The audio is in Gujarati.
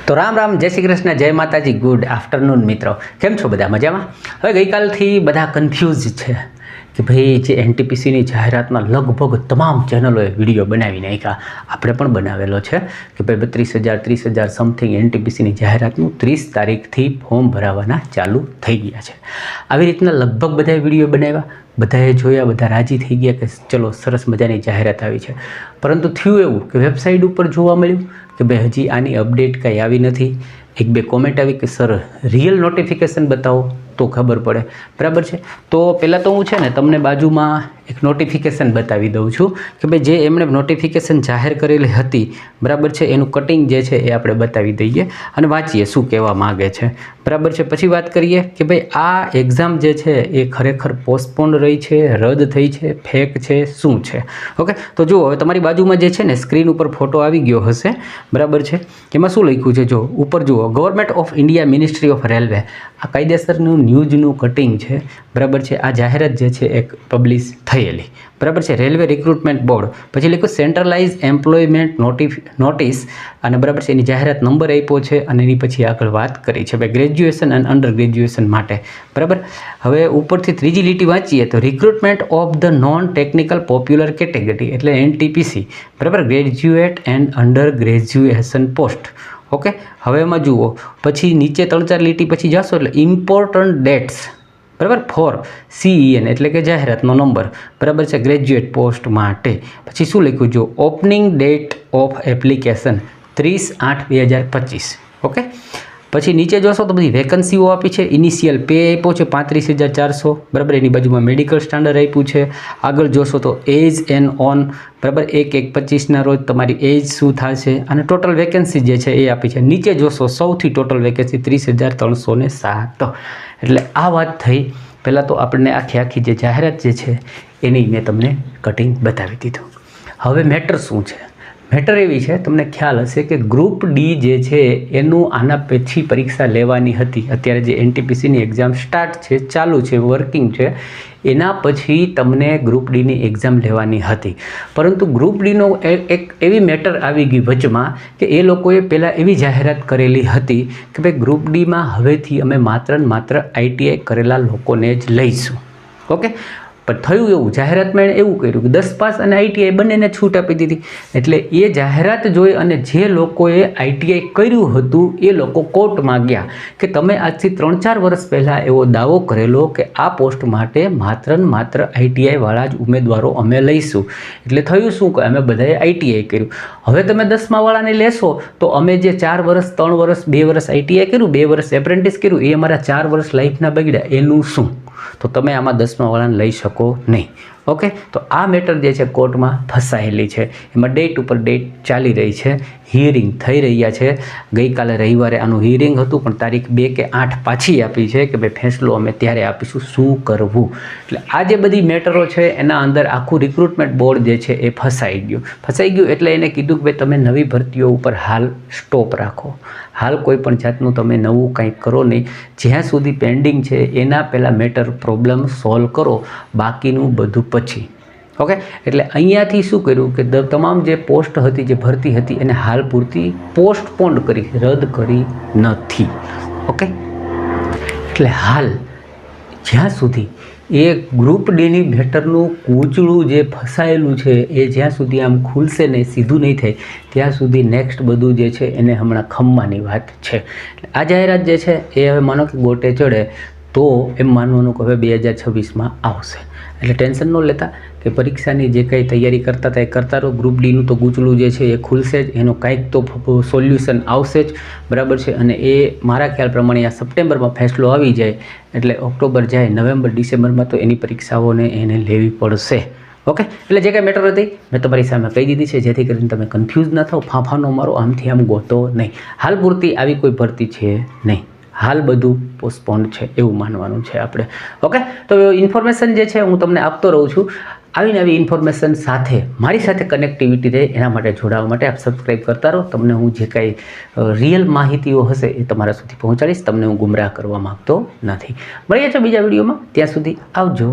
તો રામ રામ, જય શ્રી કૃષ્ણ, જય માતાજી, ગુડ આફ્ટરનૂન મિત્રો. કેમ છો બધા? મજામાં? હવે ગઈકાલથી બધા કન્ફ્યુઝ છે કે ભાઈ જે એનટીપીસીની જાહેરાતમાં લગભગ તમામ ચેનલોએ વિડીયો બનાવી નાખ્યા. આપણે પણ બનાવેલો છે કે ભાઈ 32,000 30,000 સમથિંગ એનટીપીસીની જાહેરાતનું 30 તારીખથી ફોર્મ ભરાવાના ચાલુ થઈ ગયા છે. આવી રીતના લગભગ બધાએ વિડીયો બનાવ્યા, બધાએ જોયા, બધા રાજી થઈ ગયા કે ચલો સરસ મજાની જાહેરાત આવી છે. પરંતુ થયું એવું કે વેબસાઇટ ઉપર જોવા મળ્યું કે ભાઈ હજી આની અપડેટ કંઈ આવી નથી. એક બે કોમેન્ટ આવી કે સર રિયલ નોટિફિકેશન બતાવો તો ખબર પડે. બરાબર છે? તો પહેલાં તો હું છે ને તમને બાજુમાં એક નોટિફિકેશન બતાવી દઉં છું કે ભાઈ જે એમણે નોટિફિકેશન જાહેર કરેલી હતી, બરાબર છે, એનું કટિંગ જે છે એ આપણે બતાવી દઈએ અને વાંચીએ શું કહેવા માગે છે. બરાબર છે? પછી વાત કરીએ કે ભાઈ આ એક્ઝામ જે છે એ ખરેખર પોસ્ટપોન્ડ રહી છે, રદ થઈ છે, ફેક છે, શું છે. ઓકે, તો જુઓ, હવે તમારી બાજુમાં જે છે ને સ્ક્રીન ઉપર ફોટો આવી ગયો હશે. બરાબર છે? એમાં શું લખ્યું છે જો ઉપર જુઓ, government of India, ministry of railway. આ કાયદેસરનું ન્યૂઝનું કટિંગ છે. બરાબર છે? આ જાહેરાત જે છે એક પબ્લિશ થયેલી. બરાબર છે? Railway recruitment board. પછી લખ્યું સેન્ટ્રલાઇઝ એમ્પ્લોયમેન્ટ નોટિસ અને બરાબર છે એની જાહેરાત નંબર આપ્યો છે અને એની પછી આગળ વાત કરી છે ભાઈ ગ્રેજ્યુએશન અને અંડર ગ્રેજ્યુએશન માટે. બરાબર. હવે ઉપરથી ત્રીજી લીટી વાંચીએ તો recruitment of the non technical popular category એટલે એનટીપીસી. બરાબર, graduate and under graduation post. Okay, હવે એમાં જુઓ, પછી નીચે 3-4 લીટી પછી જશો એટલે ઇમ્પોર્ટન્ટ ડેટ્સ. બરાબર, ફોર CEN એટલે કે જાહેરાતનો નંબર. બરાબર છે, ગ્રેજ્યુએટ પોસ્ટ માટે. પછી શું લખ્યું જો opening date of application 30/8/2025. Okay, પછી નીચે જોશો તો બધી વેકન્સીઓ આપી છે. ઇનિશિયલ પે આપ્યો છે 35,400. બરાબર, એની બાજુમાં મેડિકલ સ્ટાન્ડર્ડ આપ્યું છે. આગળ જોશો તો એજ એન્ડ ઓન. બરાબર, 1/1/25ના રોજ તમારી એજ શું થશે અને ટોટલ વેકેન્સી જે છે એ આપી છે. નીચે જોશો સૌથી ટોટલ વેકેન્સી 30,307. એટલે આ વાત થઈ. પહેલાં તો આપણને આખી જે જાહેરાત જે છે એની મેં તમને કટિંગ બતાવી દીધું. હવે મેટર શું છે? મેટર એવી છે, તમને ખ્યાલ હશે કે ગ્રુપ ડી જે છે એનું આના પછી પરીક્ષા લેવાની હતી. અત્યારે જે એનટીપીસીની એક્ઝામ સ્ટાર્ટ છે, ચાલુ છે, વર્કિંગ છે, એના પછી તમને ગ્રુપ ડીની એક્ઝામ લેવાની હતી. પરંતુ ગ્રુપ ડીનો એક એવી મેટર આવી ગઈ વચમાં કે એ લોકોએ પહેલાં એવી જાહેરાત કરેલી હતી કે ભાઈ ગ્રુપ ડીમાં હવેથી અમે માત્ર ને માત્ર ITI કરેલા લોકોને જ લઈશું. ઓકે, પણ થયું એવું, જાહેરાતમાં એણે એવું કર્યું કે 10 પાસ અને ITI બંનેને છૂટ આપી દીધી. એટલે એ જાહેરાત જોઈ અને જે લોકોએ ITI કર્યું હતું એ લોકો કોર્ટમાં ગયા કે તમે આજથી 3-4 વર્ષ પહેલાં એવો દાવો કરેલો કે આ પોસ્ટ માટે માત્ર ને માત્ર ITI વાળા જ ઉમેદવારો અમે લઈશું. એટલે થયું શું કે અમે બધાએ ITI કર્યું. હવે તમે 10મા વાળાને લેશો તો અમે જે 4 વર્ષ 3 વર્ષ 2 વર્ષ ITI કર્યું, 2 વર્ષ એપ્રેન્ટિસ કર્યું, એ અમારા 4 વર્ષ લાઈફના બગડ્યા, એનું શું? તો તમે આમાં 10મા વાળાને લઈ શકો નહીં. ઓકે, તો આ મેટર જે છે કોર્ટમાં ફસાયેલી છે. એમાં ડેટ ઉપર ડેટ ચાલી રહી છે, હિયરિંગ થઈ રહ્યા છે. ગઈકાલે રવિવારે આનું હિયરિંગ હતું પણ તારીખ 2 કે 8 પાછી આપી છે કે ભાઈ ફેસલો અમે ત્યારે આપીશું શું કરવું. એટલે આ જે બધી મેટરો છે એના અંદર આખું રિક્રુટમેન્ટ બોર્ડ જે છે એ ફસાઈ ગયું. એટલે એને કીધું કે ભાઈ તમે નવી ભરતીઓ ઉપર હાલ સ્ટોપ રાખો, હાલ કોઈ પણ જાતનું તમે નવું કંઈક કરો નહીં. જ્યાં સુધી પેન્ડિંગ છે એના પહેલાં મેટર પ્રોબ્લેમ સોલ્વ કરો, બાકીનું બધું પછી. ઓકે, એટલે અહીંયાથી શું કર્યું કે તમામ જે પોસ્ટ હતી, જે ભરતી હતી, એને હાલ પૂરતી પોસ્ટપોન્ડ કરી, રદ કરી નથી. ઓકે, એટલે હાલ જ્યાં સુધી એ ગ્રુપ ડીની મેટરનું કૂચડું જે ફસાયેલું છે એ જ્યાં સુધી આમ ખુલશે નહીં, સીધું નહીં થાય, ત્યાં સુધી નેક્સ્ટ બધું જે છે એને હમણાં ખમવાની વાત છે. આ જાહેરાત જે છે એ હવે માનો કે ગોટે ચડે તો એમ માનવાનું કે હવે 2026માં આવશે. એટલે ટેન્શન ન લેતા કે પરીક્ષાની જે કંઈ તૈયારી કરતા હતા એ કરતા રહો. ગ્રુપ ડીનું તો ગૂંચળું જે છે એ ખુલશે જ, એનું કાંઈક તો સોલ્યુશન આવશે જ. બરાબર છે? અને એ મારા ખ્યાલ પ્રમાણે આ સપ્ટેમ્બરમાં ફેસલો આવી જાય એટલે ઓક્ટોબર જાય, નવેમ્બર ડિસેમ્બરમાં તો એની પરીક્ષાઓને એને લેવી પડશે. ઓકે, એટલે જે કાંઈ મેટર હતી મેં તમારી સામે કહી દીધી છે, જેથી કરીને તમે કન્ફ્યુઝ ન થાઓ, ફાંફાનો મારો આમથી આમ ગોતો નહીં. હાલ પૂરતી આવી કોઈ ભરતી છે નહીં, હાલ બધું પોસ્ટપોન્ડ છે એવું માનવાનું છે આપણે. ઓકે, તો ઇન્ફોર્મેશન જે છે હું તમને આપતો રહું છું. આવી નવી ઇન્ફોર્મેશન સાથે મારી સાથે કનેક્ટિવિટી રહે એના માટે જોડાવા માટે આપ સબસ્ક્રાઈબ કરતા રહો. તમને હું જે કાંઈ રિયલ માહિતીઓ હશે એ તમારા સુધી પહોંચાડીશ. તમને હું ગુમરાહ કરવા માગતો નથી. મળીએ છીએ બીજા વિડીયોમાં, ત્યાં સુધી આવજો.